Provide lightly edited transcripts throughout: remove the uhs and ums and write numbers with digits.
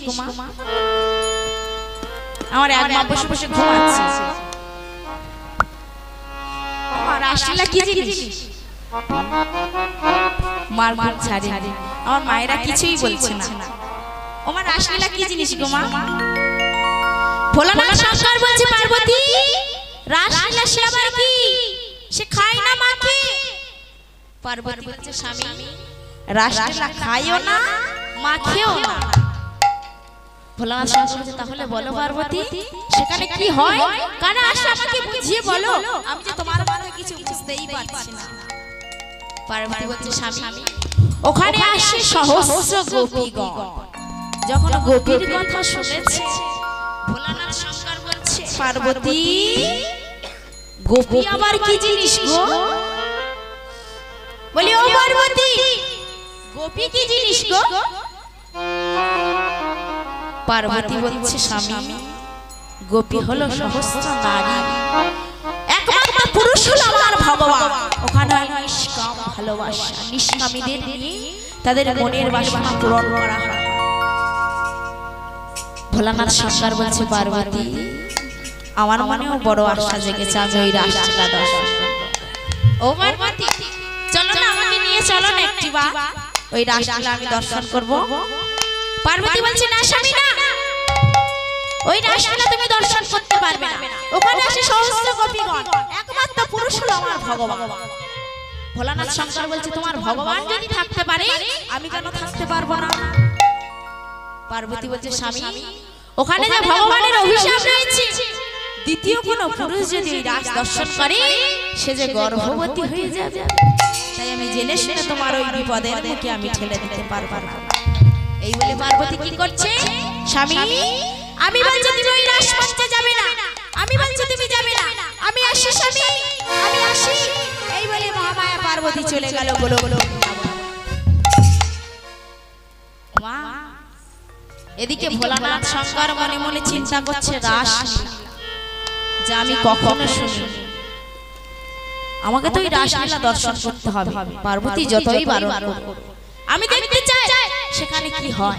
গো মা? আমার এক মা বসে বসে ঘুমাচ্ছে। আমার রাসলীলা কি জিনিস? মার ঘুম ছাড়ে। আমার মায়েরা কিছুই বলছে না। আমার রাসলীলা কি জিনিস গো মা? ভোলানাথ শঙ্কর বলছে পার্বতী, রাসলীলা সে আবার কি? সে খায় না মাকে। পার্বতী বলছে স্বামী, রাসলীলা খায়ও না মাখেও না। ভোলানাথ শঙ্কর বলছে তাহলে বলো পার্বতী সেখানে কি হয়? কারণ আসলে আমাকে বুঝিয়ে বলো, আমি যে তোমার কথা কিছু বুঝতেই পারছি না। পার্বতী বলছে স্বামী, ওখানে আসে সহস্র গোপীগণ। যখন গোপীর কথা শুনেছে ভোলানাথ শঙ্কর বলছে পার্বতী, গোপী আবার কি জিনিস গো? বলি ও পার্বতী, গোপী কি জিনিস গো? পার্বতী বলছে স্বামী, গোপী হলো সহস্র নারী, একমাত্র পুরুষ হলো আমার ভগবান। ওখানে নিষ্কাম ভালোবাসা, নিষ্কামীদের নিয়ে তাদের মনের বাসনা পূরণ করা হয়। ভোলানাথ শঙ্কর বলছে পার্বতী, আমার মনেও বড় আশা জেগেছে, আমি ওই রাসলীলা দর্শন করব। ও পার্বতী চলো না, আমাকে নিয়ে চলো না একটি বার, ওই রাসলীলা আমি দর্শন করব। পার্বতী বলছে না স্বামী না, ওই রাসলীলা তুমি দর্শন করতে পারবে না। ওখানে আসে সহস্র গোপীগণ, একমাত্র পুরুষ হলো আমার ভগবান। ভোলানাথ শঙ্কর বলছে তোমার ভগবান যদি থাকতে পারে আমি কেন থাকতে পারবো না? পার্বতী বলছে স্বামী, ওখানে যে ভগবানের অভিশাপ রয়েছে, দ্বিতীয় কোনো পুরুষ যদি এই রাস দর্শন করে সে যে গর্ভবতী হয়ে যাবে। তাই আমি জেনে শুনে তোমার ওই বিপদের মুখে আমি ঠেলে দিতে পারবো না। এই বলে পার্বতী কি করছে? স্বামী, আমি বলছি তুমি ওই রাস মঞ্চে যাবে না, আমি বলছি তুমি যাবে না, আমি আসি স্বামী, আমি আসি। এই বলে মহামায়া পার্বতী চলে গেল গোলক। মা এদিকে ভোলানাথ শঙ্কর মনে মনে চিন্তা করছে রাসলীলা যা আমি কখনো শুনিনি, আমাকে তো এই রাসলীলা দর্শন করতে হবে। পার্বতী যতই বারণ করুক আমি দেখতে চাই সেখানে কি হয়।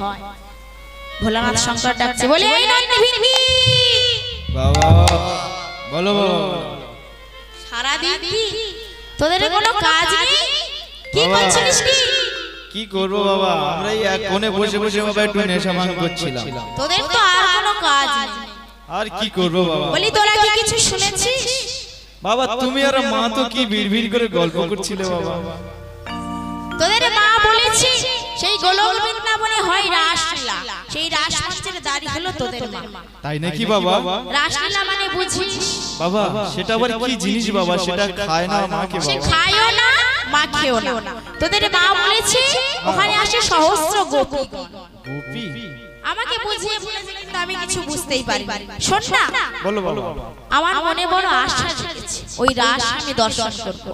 ভোলানাথ শঙ্কর ডাকছে, বলে এই নন্দী বাবা বলো বাবা, সারা দিন তোদের কোনো কাজ নেই, কি করছিস? কি করব বাবা, আমরা এই এক কোণে বসে বসে বাবা একটু নেশা ভাঙ করছিলাম। তোদের তো আর কোনো কাজ নেই, আর কি করব বাবা? বলি তোরা কি কিছু শুনেছিস? বাবা তুমি আর মা তো কি বিড়বিড় করে গল্প করছিলে বাবা। তোদের মা বলেছে সেই গোলক বৃন্দাবনে হয় রাসলীলা, সেই রাসমঞ্চের দাঁড়ি হলো তোদের মা। তাই নাকি বাবা? রাসলীলা মানে বুঝিস বাবা সেটা আবার কি জিনিস বাবা? সেটা খায় না মাকে সে বাবা? খায়ও না মাখেও না। তোদের মা বলেছে ওখানে আসে সহস্র গোপী। গোপী আমাকে বুঝিয়ে বলেছে কিন্তু আমি কিছু বুঝতেই পারি। শোন না, বলো বলো। আমার মনে বড় আশা জেগেছে, ওই রাস আমি দর্শন করব।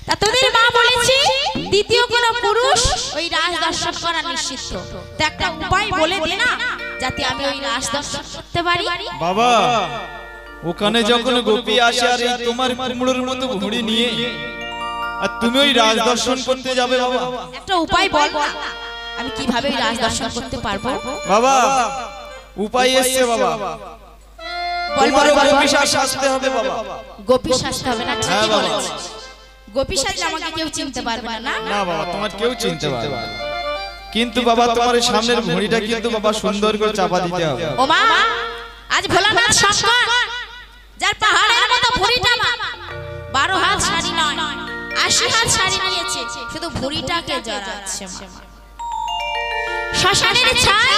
তা তোদের মা বলেছে দ্বিতীয় কোন পুরুষ ওই রাস দর্শন করা নিষিদ্ধ। তো একটা উপায় বলে দে না যাতে আমি ওই রাস দর্শন করতে পারি। বাবা ওখানে যখন গোপী আসে আর এই তোমার কুমড়োর মতো ভুঁড়ি নিয়ে আর তুমি ওই রাজ দর্শন করতে যাবে বাবা, একটা উপায় বল না, আমি কিভাবে ওই রাস দর্শন করতে পারবো? বাবা উপায় এসেছে বাবা, বল বল বল। গোপী সাজতে হবে বাবা। গোপী সাজতে হবে না? হ্যাঁ ঠিকই বাবা। বলেছিস। গোপী সাজলে আমাকে কেউ চিনতে পারবে না। না বাবা তোমার কেউ চিনতে পারবে না, কিন্তু বাবা তোমার এই সামনের ভুঁড়িটা কিন্তু বাবা সুন্দর করে চাপা দিতে হবে। ও মা, আজ ভোলানাথ শঙ্কর যার পাহাড়ের মতো ভুঁড়িটা 12 হাত শাড়ি নয় 80 হাত শাড়ি নিয়েছে, শুধু ভুঁড়িটাকে জড়াচ্ছে মা। শ্মশানের ছাই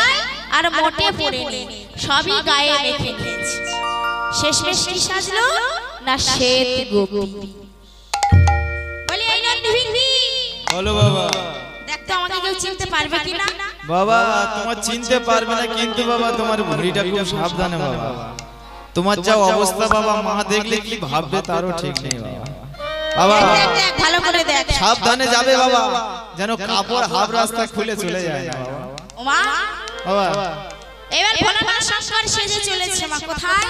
আর মোটে পড়েনি, সবই গায়ে মেখে নিয়েছে। শেষমেশ কি সাজলো না শ্বেত গোপী। বলি এই নন্দী বলো বাবা। দেখ তো আমাকে কেউ চিনতে পারবে কিনা? বাবা তোমার চিনতে পারবে না, কিন্তু বাবা তোমার ভুঁড়িটা খুব সাবধানে বাবা। তোমার যা অবস্থা বাবা, মা দেখলে কি ভাববে তারও ঠিক নেই বাবা। বাবা দেখ ভালো করে দেখ, সাবধানে যাবে বাবা, যেন কাপড় হাফ রাস্তা খুলে চলে যায় না বাবা। ও মা বাবা এবার ভোলানাথ শঙ্কর সেজে চলেছে মা কোথায়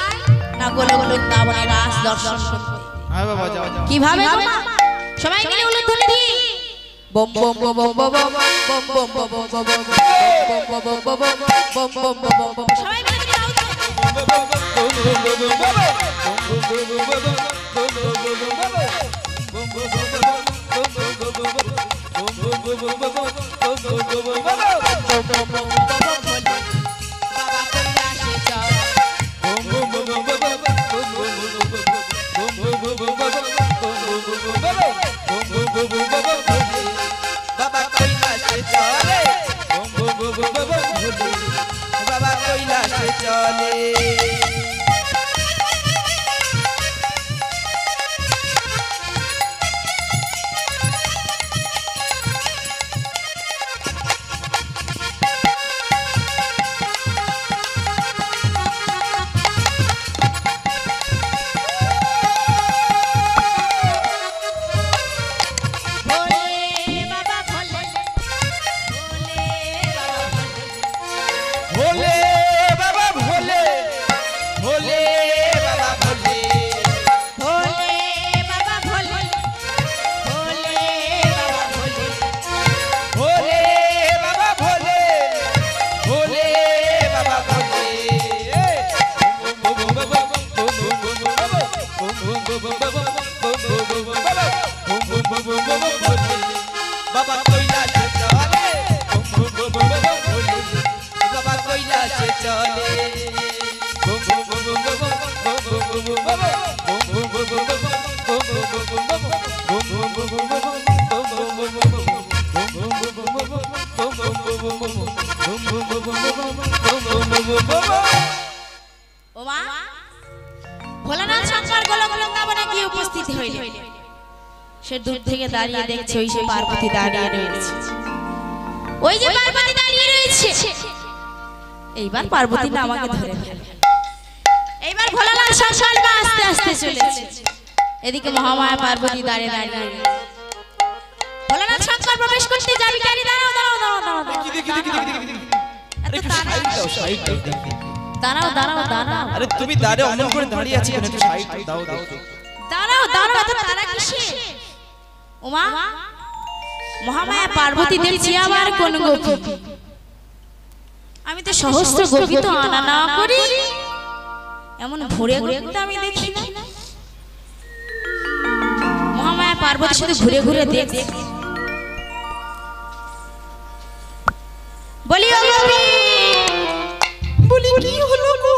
না গোলক বৃন্দাবনে রাস দর্শন করতে। হ্যাঁ বাবা যাও যাও। কিভাবে গো মা? সবাই মিলে উলুধ্বনি দি বম বম বম বম বম বম বম বম বম বম বম বম বম বম বম সবাই মিলে দাও বাবা কৈলাসে চলে বাবা কৈলাসে চলে বাবা কৈলাসে চলে বাবা কৈলাসে চলে ওমা ভোলানাথ শঙ্কর গোলকবৃন্দাবনে গিয়ে উপস্থিত হইলেন সে দূর থেকে দাঁড়িয়ে দেখছে ওই যে পার্বতী দাঁড়িয়ে রয়েছে ওই যে পার্বতী দাঁড়িয়ে রয়েছে এইবার পার্বতী না আমাকে ধরে ফেলে এইবার ভোলানাথ শঙ্কর বা আস্তে আস্তে চলেছে এদিকে মহামায়া পার্বতী দাঁড়িয়ে দাঁড়িয়ে ভোলানাথ শঙ্কর প্রবেশ করতে যাবি গাড়ি দাঁড়াও দাঁড়াও দাঁড়াও দাঁড়াও দাঁড়াও দাঁড়াও দাঁড়াও আরে তুমি দাঁড়ে অমন করে দাঁড়িয়ে আছি কেন একটু সাইড দাও দাও দাঁড়াও দাঁড়াও তো তারা কিসে ওমা মহামায়া পার্বতী দেখছি আবার কোন গোপী আমি তো সহস্র গোপী তো আনা না করি এমন ঘুরে ঘুরে তো আমি দেখি না মহামায়া পার্বতী শুধু ঘুরে ঘুরে দেখে বলি ও গোপী বলি কি হলো গো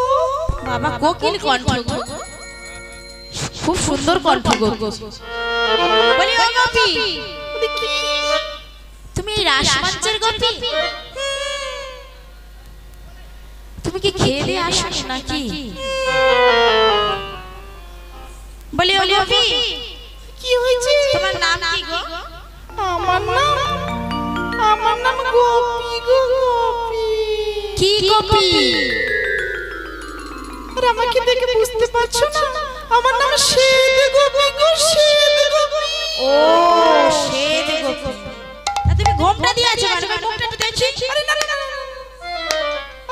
বাবা কোকিল কণ্ঠ গো খুব সুন্দর কণ্ঠ গো বলি ও গোপী তুমি এই রাসমঞ্চের গোপী তুমি কি খেয়ে দিয়ে আসো নাকি বলি ও গোপী কি হয়েছে তোমার নাম কি গো আমার নাম গোপী গো গোপী কি গোপী আর আমাকে দেখে বুঝতে পারছো না আমার নাম শ্বেত গোপী গো শ্বেত গোপী ও শ্বেত গোপী তুমি ঘোমটা দিয়ে আছো মানে ঘোমটা তো দেখছি আরে না না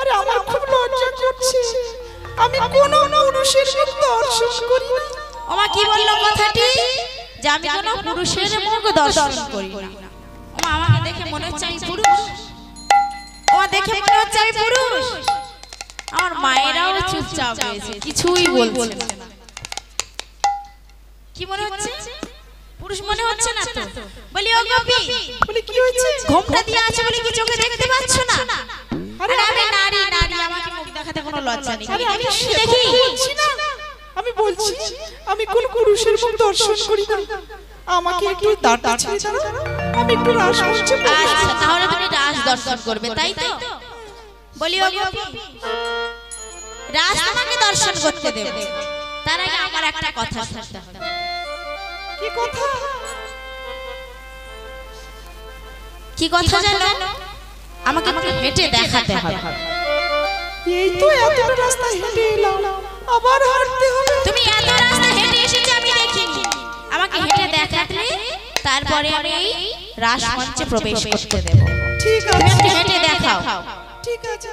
আরে আমার খুব লজ্জা করছে আমি কোন পুরুষের মুখ দর্শন করি না ওমা কি বললো কথাটি যে আমি কোন পুরুষের মুখ দর্শন করি না ওমা আমাকে দেখে মনে হচ্ছে আমি পুরুষ ওমা দেখে মনে হচ্ছে আমি পুরুষ আমার মায়েরাও চুপচাপ রয়েছে কিছুই বলছে না কি মনে হচ্ছে পুরুষ মনে হচ্ছে না তো বলি ও গোপী বলে কি হয়েছে ঘোমটা দিয়ে আছে বলে কি চোখে দেখতে পাচ্ছ না আরে আমি নারী নারী আমাকে মুখ দেখাতে কোনো লজ্জা নেই আরে আমি দেখি বলছি না আমি বলছি আমি কোন পুরুষের মুখ দর্শন করি না আমাকে একটু দাঁড়া ছেড়ে দাও আমি একটু রাসমঞ্চে আচ্ছা তাহলে তুমি রাস দর্শন করবে তাই তো বলি ও গোপী রাস তোমাকে দর্শন করতে দেব তার আগে আমার একটা কথা শুনতে হবে কি কথা কি কথা জানো আমাকে একটু হেঁটে দেখাতে হবে এই তো এতটা রাস্তা হেঁটে এলাম আবার হাঁটতে হবে তুমি এত রাস্তা হেঁটে এসেছো আমি দেখিনি আমাকে হেঁটে দেখাতে তারপরে আমি এই রাস মঞ্চে প্রবেশ করতে দেব ঠিক তুমি আছে একটু হেঁটে দেখাও ঠিক আছে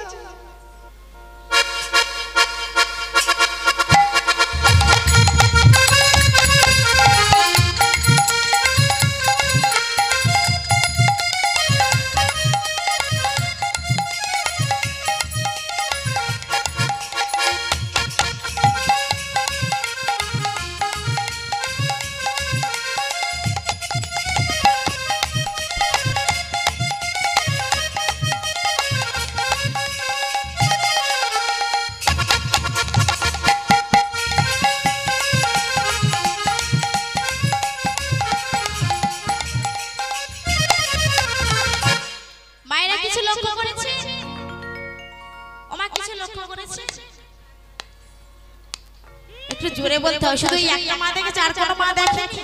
বলতে হয়, শুধু এই একটা মা দেখেছে আর কোনো মা দেখেনি।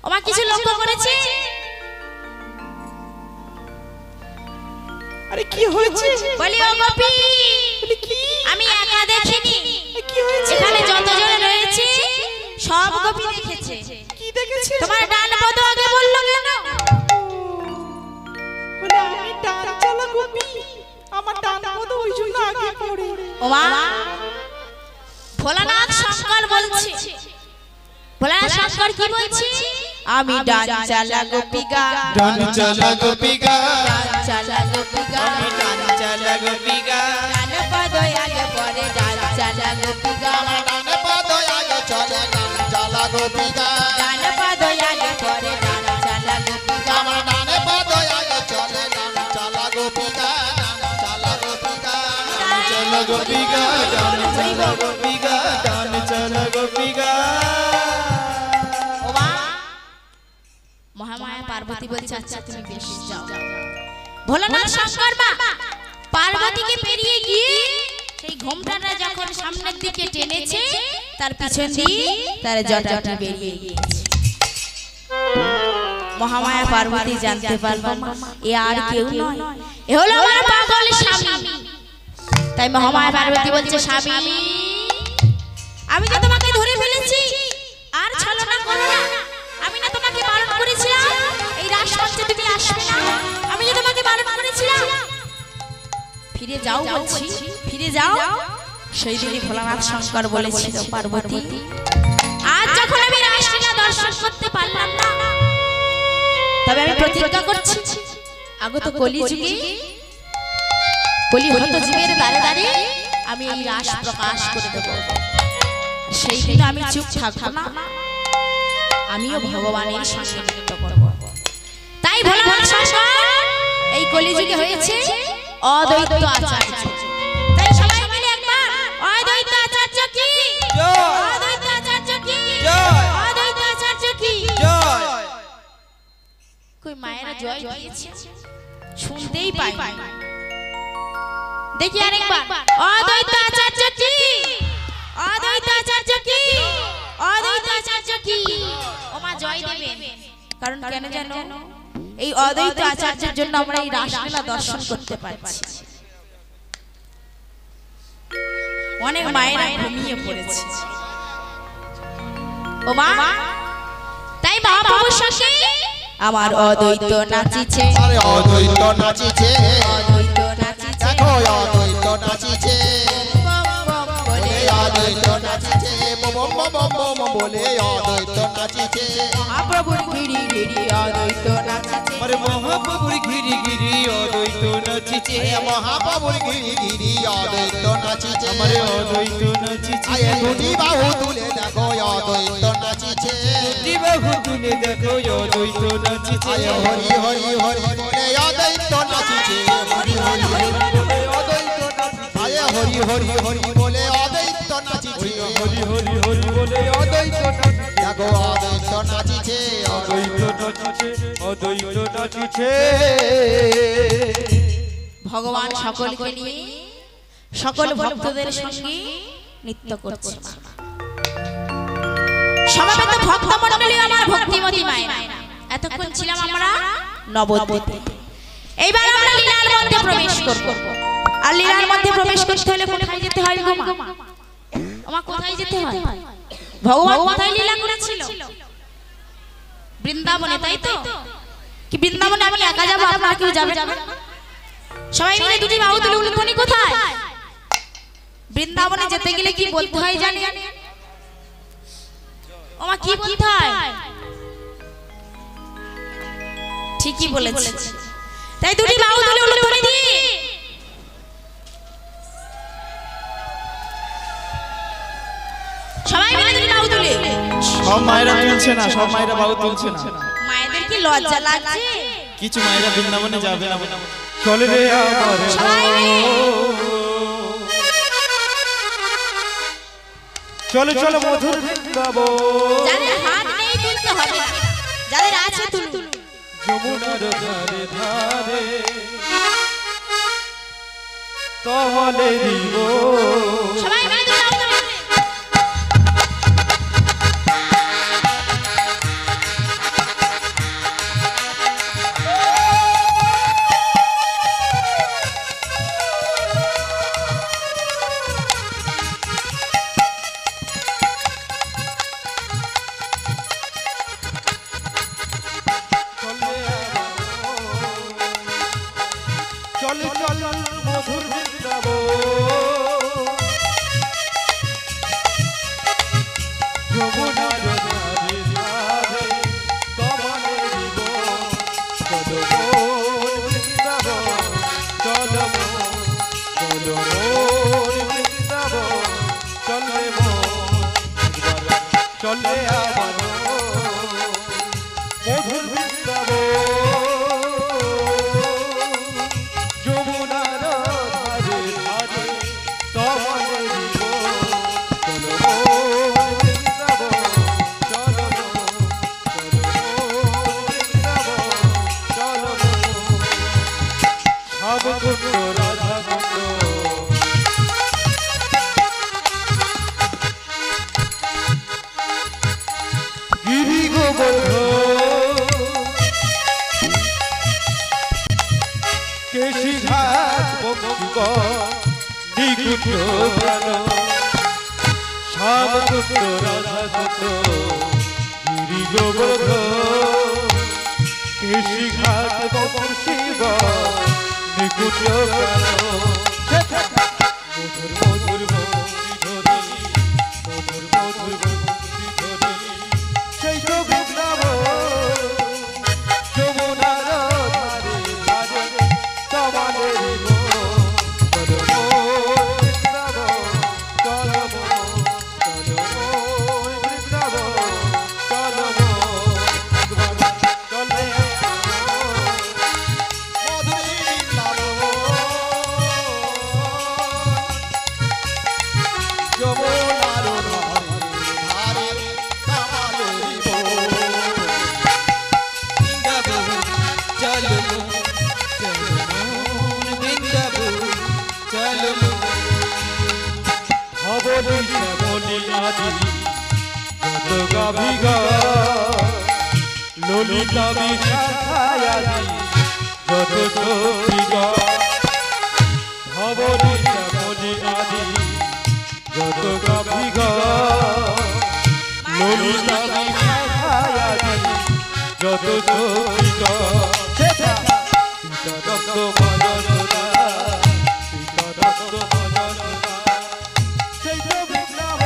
ও মা কিছু লক্ষ্য করেছে? আরে কি হয়েছে? বলি ও গোপী, বলি কি? আমি একা দেখিনি, কি হয়েছে? এখানে যতজন রয়েছে সব গোপী দেখেছে। কি দেখেছে? তোমার ডান পদ আগে বললো কেন? বলে আমি ডান চালা গোপী, আমার ডান পদ ওই জন্য আগে পড়ে। ও মা, ভোলানাথ শঙ্কর বলছে। ভোলানাথ শঙ্কর কি বলছে? আমি ডান চালা গোপিকা, ডান চালা গোপিকা, ডান চালা গোপিকা, আমি ডান চালা গোপিকা, ডান পদ আগে পড়ে ডান চালা গোপিকা, ডান পদ আগে চলে ডান চালা গোপিকা, ডান পদ আগে পড়ে ডান চালা গোপিকা, আমার ডান পদ আগে চলে ডান চালা গোপিকা, ডান চালা গোপিকা, ডান চালা গোপিকা, ডান চালা গোপিকা, ডান চালা গোপিকা। ও মা, মহামায়া পার্বতী বলছে আচ্ছা তুমি বেশ যাও। ভোলানাথ শঙ্কর মা পার্বতীকে পেরিয়ে গিয়ে সেই ঘোমটাটা যখন সামনের দিকে টেনেছে, তার পিছন দিয়ে তার জটাটা বেরিয়ে গিয়েছে। মহামায়া পার্বতী জানতে পারলো এ আর কেউ নয়, এ হলো আমার পাগল স্বামী। তাই মহামায়া পার্বতী বলছে স্বামী, আমি তো তোমাকে ধরে ফেলেছি, আর ছলনা করো না। আমি না তোমাকে বারণ করেছিলাম এই রাজমঞ্চে তুমি আসবে না? আমি যে তোমাকে বারণ করেছিলাম, ফিরে যাও বলছি, ফিরে যাও। সেই দিনই ভোলানাথ শঙ্কর বলেছিল পার্বতী, আজ যখন আমি রাসলীলা দর্শন করতে পারলাম না, তবে আমি প্রতিজ্ঞা করছি আগত কলিযুগে কলিহত জীবের দ্বারে দ্বারে আমি এই রাস প্রকাশ করে দেব। সেই দিন আমি চুপ থাকবো না, আমিও ভগবানের সঙ্গে নৃত্য করব। তাই ভোলানাথ শঙ্কর এই কলিযুগে হয়েছে অদ্বৈত আচার্য। তাই সবাই মিলে একবার অদ্বৈত আচার্য কি জয়, অদ্বৈত আচার্য কি জয়, অদ্বৈত আচার্য কি জয়। কই মায়েরা জয় দিয়েছে শুনতেই পাই না। দেখি আরেকবার অদ্বৈত আচার্য কি অদ্বৈত আচার্য কি অদ্বৈত আচার্য কি। ও মা জয় দেবে, কারণ কেন জানো? এই অদ্বৈত আচার্যের জন্য আমরা এই রাসলীলা দর্শন করতে পারছি। অনেক মায়েরা ঘুমিয়ে পড়েছে। ও মা, তাই মহাপ্রভুর সঙ্গে আমার অদ্বৈত নাচিছে, আরে অদ্বৈত নাচিছে, অদ্বৈত নাচিছে, দেখো অদ্বৈত নাচিছে, বম বম বলে অদ্বৈত নাচিছে, বম বম বম বম বলে অদ্বৈত নাচিছে, মহাপ্রভুর গিরি গিরি অদ্বৈত নাচিছে, আরে মহাপ্রভুর গিরি গিরি অদ্বৈত নাচিছে, মহাপ্রভুর গিরি গিরি অদ্বৈত নাচিছে, আমারে অদ্বৈত নাচিছে, আয়ে দুটি বাহু তুলে দেখো অদ্বৈত নাচিছে, দিবাহু তুলে দেখো অদ্বৈত নাচিছে, আয়ে হরি হরি হরি বলে অদ্বৈত নাচিছে, হরি হরি হরি বলে অদ্বৈত নাচিছে, আয়ে হরি হরি হরি বলে অদ্বৈত নাচিছে, হরি হরি হরি বলে অদ্বৈত নাচিছে, দেখো অদ্বৈত নাচিছে, অদ্বৈত নাচিছে, অদ্বৈত নাচিছে। ভগবান সকলকে নিয়ে সকল ভক্তদের সঙ্গে নৃত্য করছে। সমবেত ভক্ত মণ্ডলী আমার ভক্তিমতী মায়েরা, এতক্ষণ ছিলাম আমরা নবদ্বীপে। এইবার আমরা লীলার মধ্যে প্রবেশ করব। আর লীলার মধ্যে প্রবেশ করতে হলে কোথায় যেতে হয় গো মা? ওমা কোথায় যেতে হয়? ভগবান কোথায় লীলা করেছিল? বৃন্দাবনে, তাই তো? কি বৃন্দাবনে আমি একা যাব, আপনারা কেউ যাবেন না? সবাই মিলে দুটি বাহু তুলে উলুধ্বনি কোথায়? বৃন্দাবনে যেতে গেলে কি বলতে হয় জানেন? ওমা কি বলতে হয়? ঠিকই বলেছে। তাই দুটি বাহু তুলে উলুধ্বনি দিয়ে সবাই মিলে দুটি বাহু তুলে। সব মায়েরা তুলছে না, সব মায়েরা বাহু তুলছে না। মায়েদের কি লজ্জা লাগছে? কিছু মায়েরা বৃন্দাবনে যাবে না। চলে রে আমার সবাই মিলে চলো চলো মধুর বৃন্দাবন, যাদের হাত নেই তুলতে হবে না, যাদের আছে তুলুন। যমুনার ধারে ধারে তাহলে দিব সবাই মিলে দুটি বাহু তুলে। নিকুঞ্জ প্রাণ শ্যাম কুঞ্জ রাধা কুঞ্জ গিরি গোবর্ধন কেশি ঘাট বংশীব নিকুঞ্জ প্রাণ মধুর মধুর বংশী ধরি মধুর মধুর বংশী ধরি সেই তো বৃন্দাব যমুনার ধারে ধারে তমালের ললিতা বিশাখায়াদি যত শক্তিগা ভবনী শ্যামলী আদি যত গাভিগা ললিতা বিশাখায়াদি যত শক্তিগা সীতা দত্ত মজসুদা সীতা দত্ত মজসুদা সেই তো বিপ্লব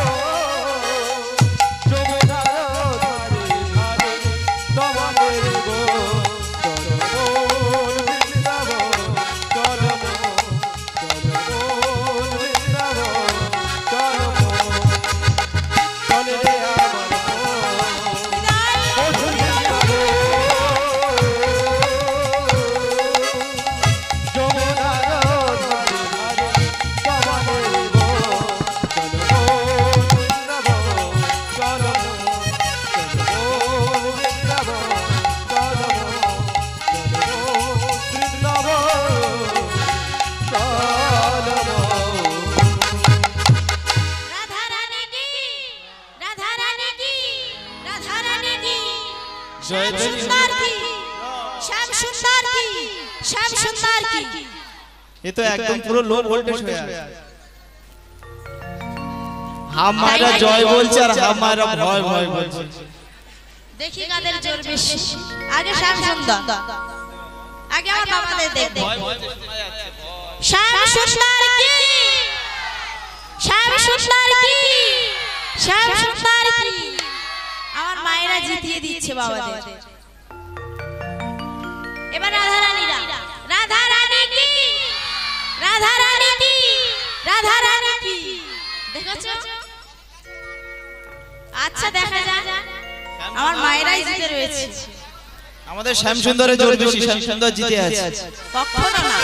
ये तो एकदम पूरा लो वोल्टेज हो गया हमारा जय बोलছে আর हमारा ভয় ভয় বলছে দেখি কাদের জোর বেশি আগে শ্যাম সুন্দর আগে আমার বাবাদের দেখবে শ্যাম সুন্দর কি শ্যাম সুন্দর কি শ্যাম সুন্দর কি আমার মায়েরা জিতিয়ে দিচ্ছে বাবাদের এবার রাধা রানীরা রাধা রানী কি রাধা রানী কি রাধা রানী কি দেখছো আচ্ছা দেখা যাক আমার মায়েরাই জিতে রয়েছে আমাদের শ্যাম সুন্দরের জোর বেশি শ্যাম সুন্দর জিতে আছে কখনো না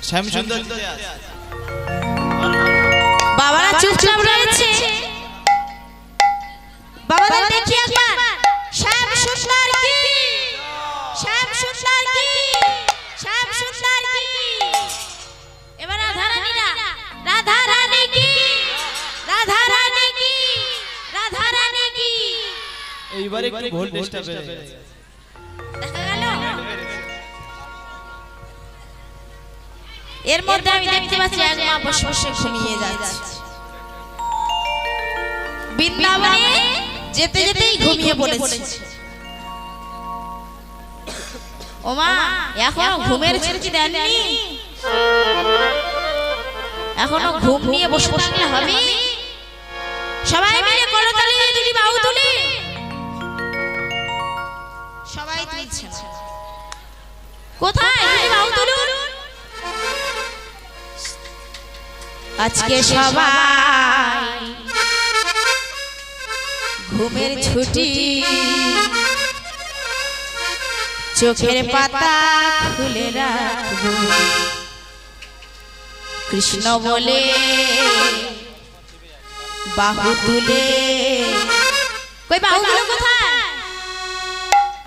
শ্যাম সুন্দর জিতে আছে বাবারা চুপচাপ রয়েছে বাবাদের দেখি একবার শ্যাম সুন্দর কি শ্যাম সুন্দর কি শ্যাম সুন্দর কি এবার রাধা রানীরা রাধা রানী কি রাধা রানী কি রাধা রানী কি এইবার একটু ভোল্টেজটা বেড়ে গেছে দেখা গেল এর মধ্যে আমি দেখতে পাচ্ছি এক মা বসে বসে ঘুমিয়ে যাচ্ছে বৃন্দাবনে যেতে যেতেই ঘুমিয়ে পড়েছে ওমা এখনো ঘুমের ছুটি দেননি এখনো ঘুম নিয়ে বসে থাকলে হবে সবাই মিলে করতালি দিয়ে দুটি বাহু তুলি সবাই তুলছে কোথায় দুটি বাহু তুলুন আজকে সবাই ঘুমের ছুটি চোখের পাতা খুলে রাখবো কৃষ্ণ বলে বাহু তুলে কই বাহুগুলো কোথায়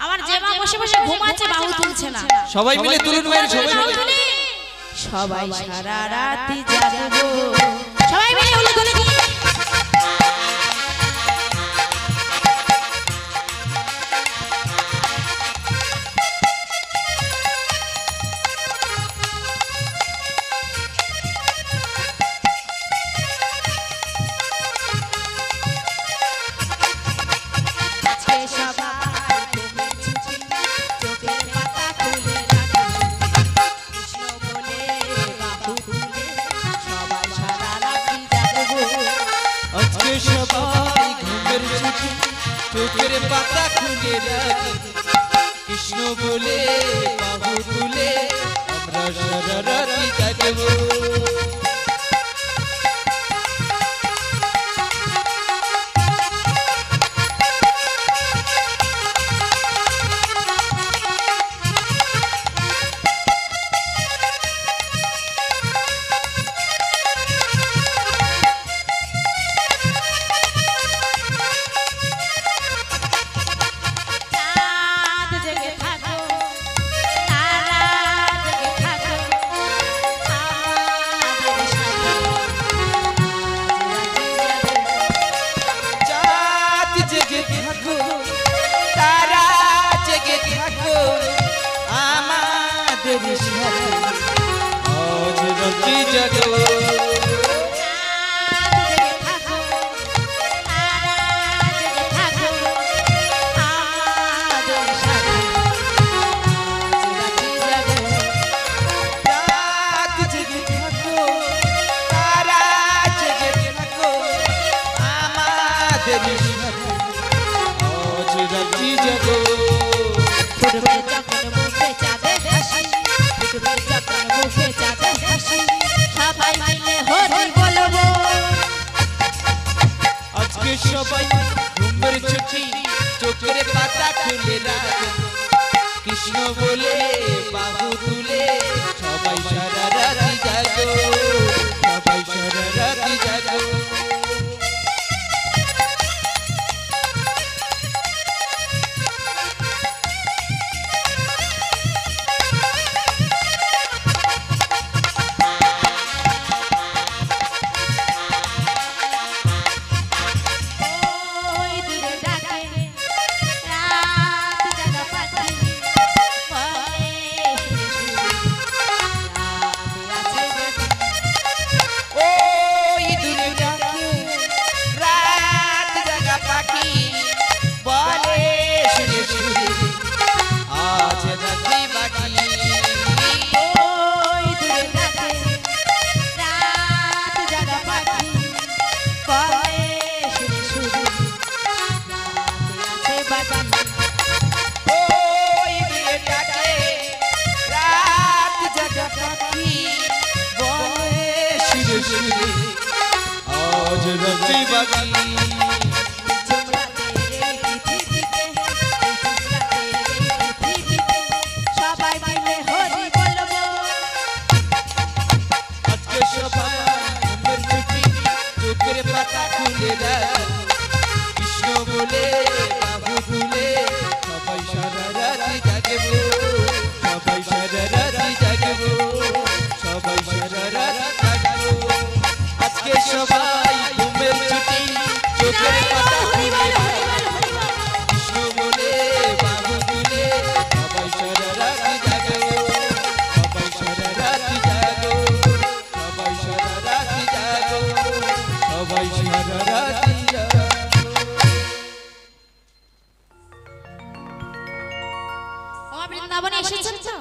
আমার যে মা বসে বসে ঘুমাচ্ছে বাহু তুলছে না সবাই মিলে তুলুন ভাই সবাই বাহু মিলে তুলি। সবাই সারা রাত জাগবো সবাই মিলে হলো তুলে দিই সবাই ঘুমের ছুটি চোখের পাতা খুলে রাখো কৃষ্ণ বলে বাহু তুলে সবাই সারা রাত্রি জাগবো আজকে সবাই ঘুমের ছুটি চোখের পাতা খুলে রাখি কৃষ্ণ বলে বাহু তুলে আমরা সারা রাত্রি জাগবো চাঁদ জেগে থাকো তারা জেগে থাকো আমাদের সাথে চাঁদ জেগে থাকো তারা জেগে থাকো আমাদের সাথে আজ রাত্রি জাগো চাঁদ জেগে থাকো তারা জেগে থাকো আমাদের সাথে আজ রাত্রি জাগো সবাই মিলে হরি বলবো আজকে সবাই ঘুমের ছুটি চোখের পাতা খুলে রাখো কৃষ্ণ বলে বাহু তুলে সবাই সারা রাত্রি জাগো সবাই সারা রাত্রি জাগো ওই দূরে ডাকে রাত জাগা পাখি বলে রাতে আছে ওই দূরে ডাকে রাত জাগা পাখি বলে শুনে শুনে আজ রাত্রি বাকি ওই দূরে ডাকে রাত জাগা পাখি বলে শুনে শুনে রাতে আছে বাকি ওই দূরে ডাকে রাত জাগা পাখি বলে শুনে শুনে আজ রাত্রি বাকি সবাই মিলে হরি বলবো আজকে সবাই ঘুমের ছুটি চোখের পাতা খুলে রাখো কৃষ্ণ বলে বাহু তুলে সবাই সারা রাত্রি জাগবো সবাই সারা রাত্রি জাগবো সবাই সারা রাত্রি জাগবো আজকে সবাই ঘুমের ছুটি চোখের পাতা খুলে রাখো কৃষ্ণ বলে বাহু তুলে সবাই সারা রাত্রি জাগবো সবাই সারা রাত্রি জাগো সবাই সারা রাত্রি জাগো সবাই সারা রাত্রি জাগো ও বৃন্দাবনে এসেছেন তো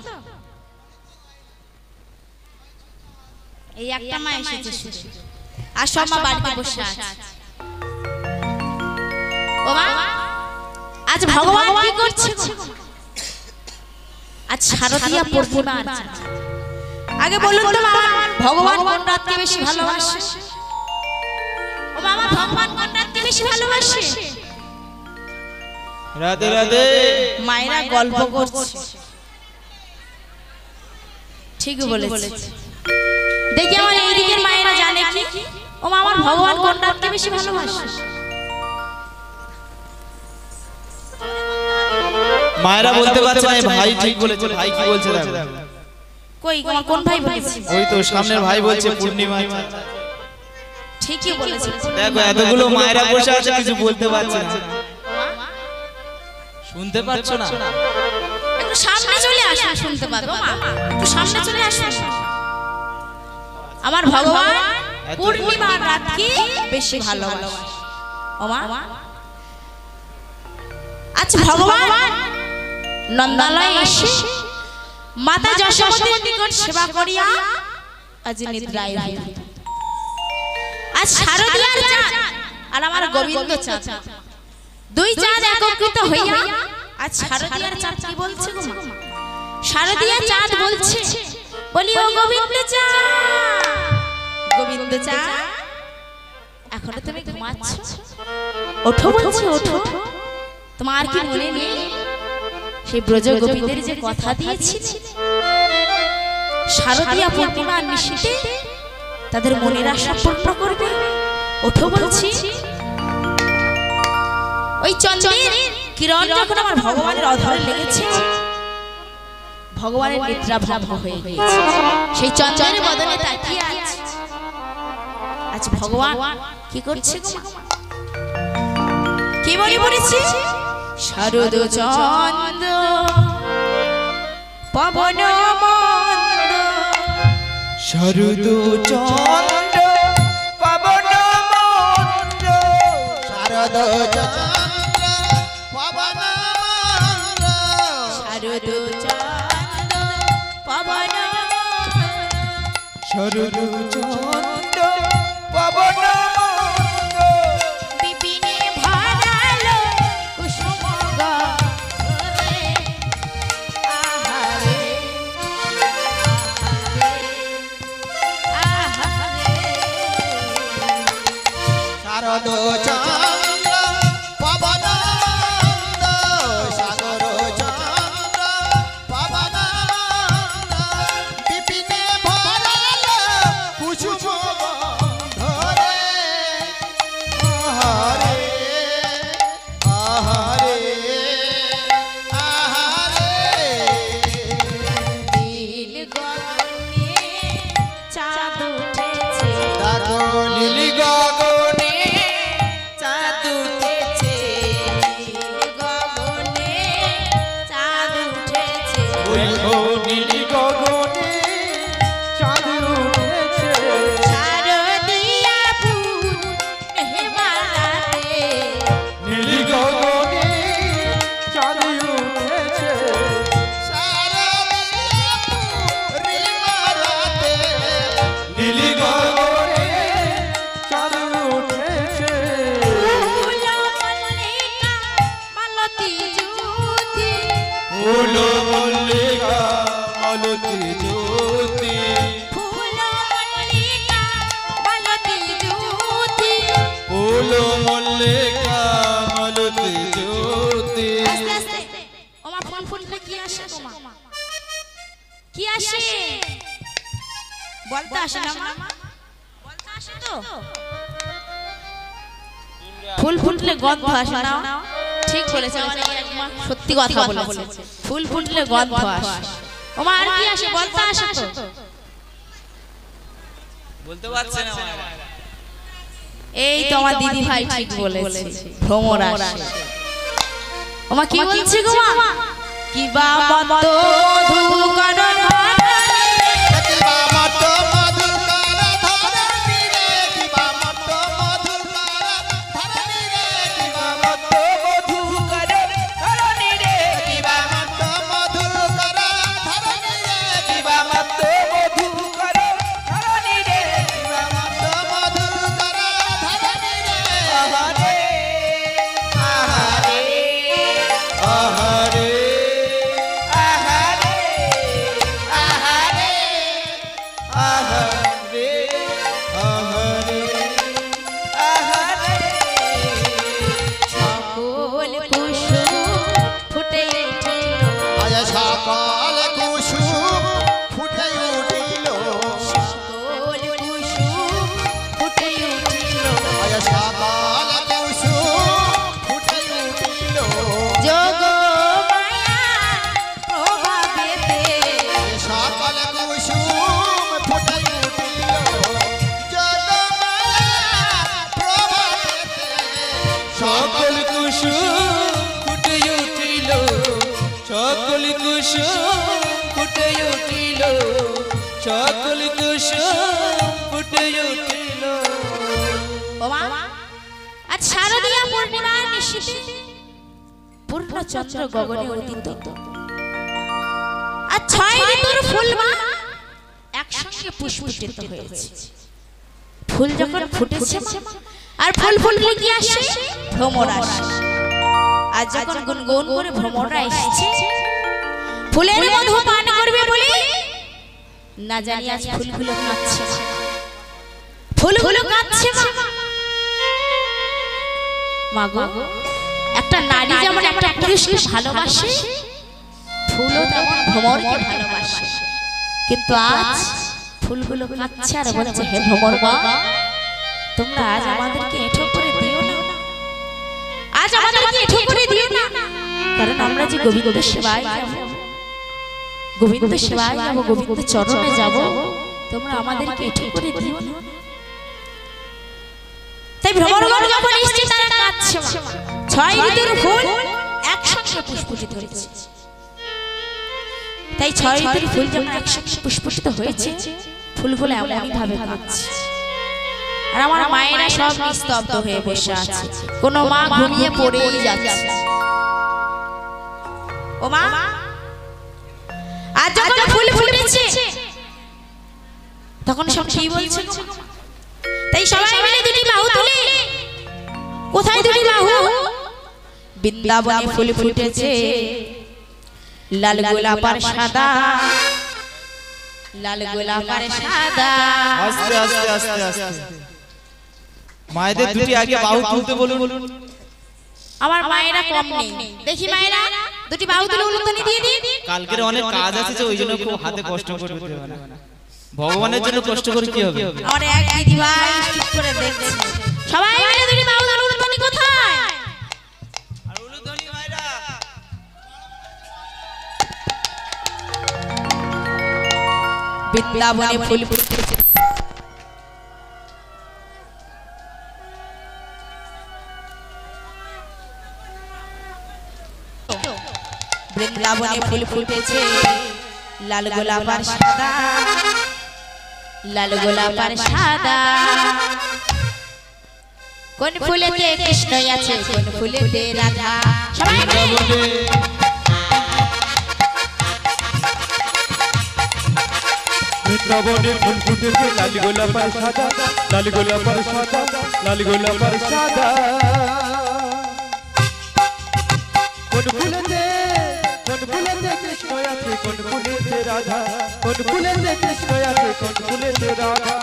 এই একটা মা এসেছে শুধু আর সব মা বাড়িতে বসে আছে ও মা আজ ভগবান কি করছে আজ শারদীয়া পূর্ণিমা আছে। আগে বলুন তো মা ভগবান কোন রাতকে বেশি ভালোবাসে ও মামা ভগবান কোন রাতকে বেশি ভালোবাসে রাধে রাধে। মায়েরা গল্প করছে ঠিকই বলেছে দেখি আমার এই দিকের মায়েরা জানে কি ও মা আমার ভগবান কোন রাতকে বেশি ভালোবাসে মায়েরা বলতে পারছে না, ভাই ঠিক বলেছে। ভাই কি বলছে দেখো। কই আমার কোন ভাই বলেছে ওই তো সামনের ভাই বলছে পূর্ণিমা। ঠিকই বলেছে দেখো এতগুলো মায়েরা বসে আছে কিছু বলতে পারছে না। শুনতে পাচ্ছ না? একটু সামনে চলে আসুন শুনতে পাবো মা একটু সামনে চলে আসুন আমার ভগবান পূর্ণিমার রাতকে বেশি ভালোবাসে ও মা আজ ভগবান নন্দালয়ে এসে মাতা যশোমতীর নিকট সেবা করিয়া আজ নিদ্রায় রহিল। আজ শারদিয়ার চাঁদ আর আমার গোবিন্দ চাঁদ, দুই চাঁদ একত্রিত হইয়া আজ শারদিয়ার চাঁদ কি বলছে গো মা? শারদিয়া চাঁদ বলছে, বলি ও গোবিন্দ চাঁদ, গোবিন্দ চাঁদ এখনো তুমি ঘুমাচ্ছ? ওঠো বলছে, ওঠো। তোমার কি মনে নেই সেই ব্রজ গোপীদের যে কথা দিয়েছি, শারদিয়া পূর্ণিমার নিশীথে তাদের মনের আশা পূর্ণ করবে? ওঠো বলছি। ওই চন্দ্রের কিরণ যখন আমার ভগবানের অধরে লেগেছে, ভগবানের নিদ্রা ভঙ্গ হয়ে গিয়েছে। সেই চন্দ্রের বদনে তাকিয়ে আছে আজ ভগবান কি করছে গো মা? কি বলি বলেছি? শারদ চন্দ্র পবন মন্দ, শরদ চন্দ্র পবন মন্দ, শারদ চন্দ্র পবন মন্দ, শারদ চন্দ্র পবন মন্দ, শরদ চন্দ্র পবন মন্দ, বিপিনে ভরালো কুসুম গহরে, আহারে আহারে শারদ চন্দ্র পবন মন্দ, সাগর চন্দ্র পবন মন্দ, বিপিনে ভরাল কুসুম গন্ধরে, আহারে আহারে আহারে। নীল গগনে চাঁদ উঠেছে, দেখো নীল গগনে চাঁদ উঠেছে, নীল গগনে চাঁদ উঠেছে, ওই গো নীল গগনে চাঁদ উঠেছে, শারদিয়া পূর্ণিমাতে, নীল গগনে চাঁদ উঠেছে, শারদিয়া পূর্ণিমাতে, নীল গগনে চাঁদ উঠেছে, ফুল মল্লিকা মালতী জ্যোতি, ফুল মল্লিকা মালতী জ্যোতি, ফুল মল্লিকা মালতী জ্যোতি। ফুল মল্লিকা মালতী জ্যোতি। আস্তে আস্তে ওমা ফুল ফুটলে কি আসে তোমা? কি আসে? বলতে আসে না মা? বলতে আসে তো? ফুল ফুটলে গন্ধ আসে না? ঠিক বলেছে আমার এক মা, সত্যি কথা বলেছে। ফুল ফুটলে গন্ধ আসে। ওমা আর কি আসে? বলতে আসে তো? বলতে পারছে না এই তো আমার দিদি ভাই ঠিক বলেছে, ভ্রমর আসে। ওমা কি বলছি গো মা? কি বা মত ধুকরণ কিবা মত মধুকর ধরণী রে, কিবা মত মধুকর ধরণী রে, কিবা মত মধুকর ধরণী রে, কিবা মত মধুকর ধরণী রে, কিবা মত মধুকর ধরণী রে, কিবা মত মধুকর ধরণী রে, আহারে আহারে আহারে আহারে আহারে আহারে আহারে আহারে। সকল কুসুম ফুটে উঠিল, আজ সকাল কুসুম ফুটে উঠিল, সকল কুসুম ফুটে উঠিল, আজ সকাল কুসুম ফুটে উঠিল, যোগ মায়া প্রভাবেতে, সকাল কুসুম ফুটে উঠিল, জগমায়া প্রভাতেতে, সকল কুসুম ফুটে উঠিল, সকল কুসুম ফুটে উঠিল, সকল কুসুম ফুটে উঠিল। ওমা আজ শারদিয়া পূর্ণিমার নিশীথে পূর্ণ চন্দ্র গগনে উদিত আর 6 ঋতুর ফুল মা একসঙ্গে পুষ্পিত হয়েছে। ফুল যখন ফুটেছে আর ফুল ফুললে কি আসে? ভ্রমর আসে। আর যখন গুনগুন করে ভ্রমররা এসেছে ফুলের মধু পান করবে বলে না জানি আজ ফুলগুলো কাঁদছে, ফুলগুলো কাঁদছে মা গো। একটা নারী যেমন একটা পুরুষকে ভালোবাসে, ফুলও তেমন ভ্রমরকে ভালোবাসে। কিন্তু আজ ফুলগুলো কাঁদছে আর বলছে, হে ভ্রমর মা, তোমরা আজ আমাদেরকে এঁঠো করে দিও না, আজ আমাদেরকে এঁঠো করে দিও না, কারণ আমরা যে গোবিন্দ সেবায় যাব, গোবিন্দ সেবায় যাব, গোবিন্দ চরণে যাব, তোমরা আমাদেরকে এঁঠো করে দিও না। তাই ভ্রমরগণ যখন এসেছে তারা কাঁদছে। 6 ঋতুর ফুল একসঙ্গে পুষ্পিত হয়েছে। তাই 6 ঋতুর ফুল যখন একসঙ্গে পুষ্পিত হয়েছে ফুলগুলো এমনই ভাবে কাঁদছে। আর আমার মায়েরা সব নিস্তব্ধ হয়ে বসে আছে, কোন মা ঘুমিয়ে পড়েই যাচ্ছে। ও মা, আজ যখন ফুল ফুটেছে তখন সব কি বলছে? তাই সবাই মিলে দুটি বাহু তুলে, কোথায় দুটি বাহু? বৃন্দাবনে ফুল ফুটেছে লাল গোলাপ আর সাদা, লাল গোলাপ আর সাদা। আস্তে আস্তে আস্তে আস্তে মায়েদের দুটি আগে বাহু তুলতে বলুন। আমার মায়েরা কম নেই, দেখি মায়েরা দুটি বাহু তুলে উলুধ্বনি দিয়ে দিন। কালকের অনেক কাজ আছে যে ওই জন্য খুব হাতে কষ্ট করে দিতে হবে না। ভগবানের জন্য কষ্ট করে কি হবে? আমার এক দিদি ভাই চুপ করে দেখছে। সবাই মিলে দুটি বাহু তুলে উলুধ্বনি কোথায়? আর উলুধ্বনি মায়েরা বৃন্দাবনে ফুল ফুটেছে বৃন্দাবনে ফুল ফুটেছে লাল গোলাপ আর সাদা, লাল গোলাপ আর সাদা। কোন ফুলেতে কৃষ্ণ আছে, কোন ফুলেতে রাধা? সবাই বৃন্দাবনে ফুল ফুটেছে লাল গোলাপ আর সাদা, লাল গোলাপ আর সাদা, লাল গোলাপ আর সাদা। কোন ফুলেতে কৃষ্ণ আছে, কোন ফুলেতে রাধা, কোন ফুলেতে কৃষ্ণ আছে, কোন ফুলেতে রাধা।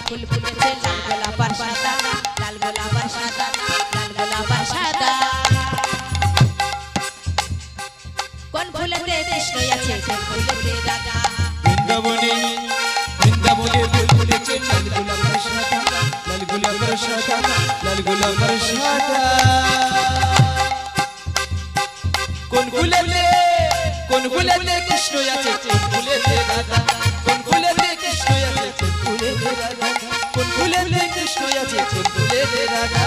ফুল ফুটেছে লাল গোলাপ আর সাদা, লাল গোলাপ আর সাদা, লাল গোলাপ আর সাদা। কোন ফুলেতে কৃষ্ণ আছে, কোন ফুলেতে রাধা? বৃন্দাবনে ফুল ফুটেছে লাল গোলাপ আর সাদা, লাল গোলাপ আর সাদা, লাল গোলাপ আর সাদা। কোন ফুলেতে কৃষ্ণ আছে, কোন ফুলেতে রাধা, কোন ফুলেতে কৃষ্ণ আছে, কোন ফুলেতে রাধা, কোন ফুলেতে কৃষ্ণ আছে, কোন ফুলেতে রাধা।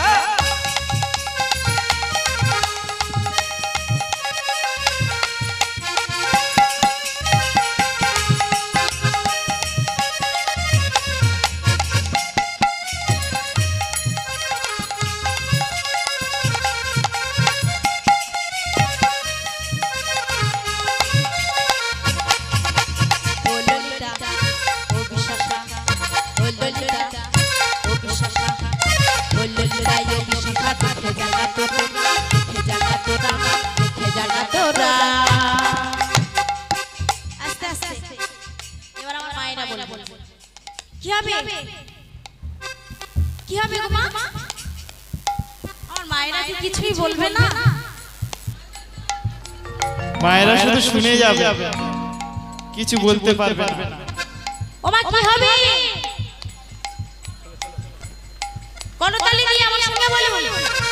কি হবে গো মা? আমার মায়েরা কি কিছুই বলবে না? মায়েরা শুধু শুনে যাবে, কিছু বলতে পারবে না। ও মা কি হবে? কোন তালি দিয়ে আমার সঙ্গে বলুন।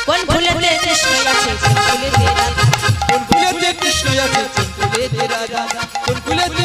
কোন ফুলেতে কৃষ্ণ আছে, কোন ফুলেতে রাধা, কোন ফুলেতে কৃষ্ণ আছে, কোন ফুলেতে রাধা, কোন ফুলেতে